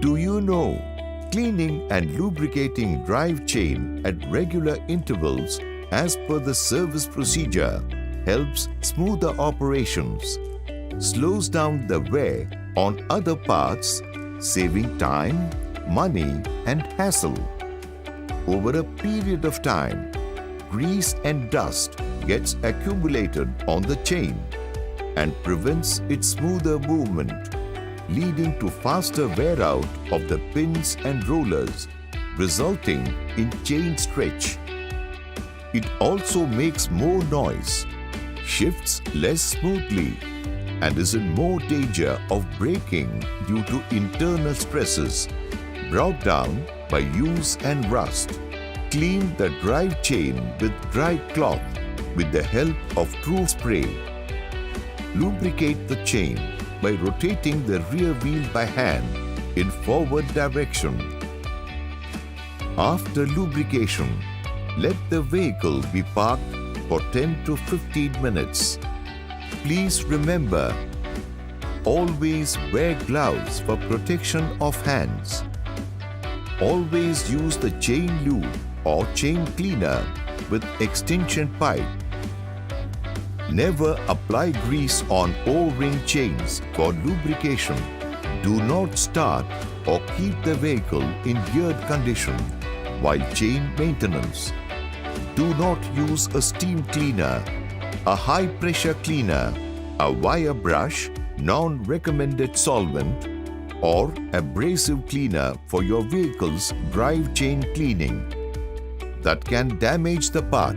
Do you know? Cleaning and lubricating drive chain at regular intervals as per the service procedure helps smoother operations, slows down the wear on other parts, saving time, money and hassle. Over a period of time, grease and dust gets accumulated on the chain and prevents its smoother movement, leading to faster wear out of the pins and rollers, resulting in chain stretch. It also makes more noise, shifts less smoothly, and is in more danger of breaking due to internal stresses brought down by use and rust. Clean the drive chain with dry cloth with the help of True Spray. Lubricate the chain by rotating the rear wheel by hand in forward direction. After lubrication, let the vehicle be parked for 10 to 15 minutes. Please remember, always wear gloves for protection of hands. Always use the chain lube or chain cleaner with extension pipe. Never apply grease on O-ring chains for lubrication. Do not start or keep the vehicle in geared condition while chain maintenance. Do not use a steam cleaner, a high pressure cleaner, a wire brush, non-recommended solvent, or abrasive cleaner for your vehicle's drive chain cleaning that can damage the part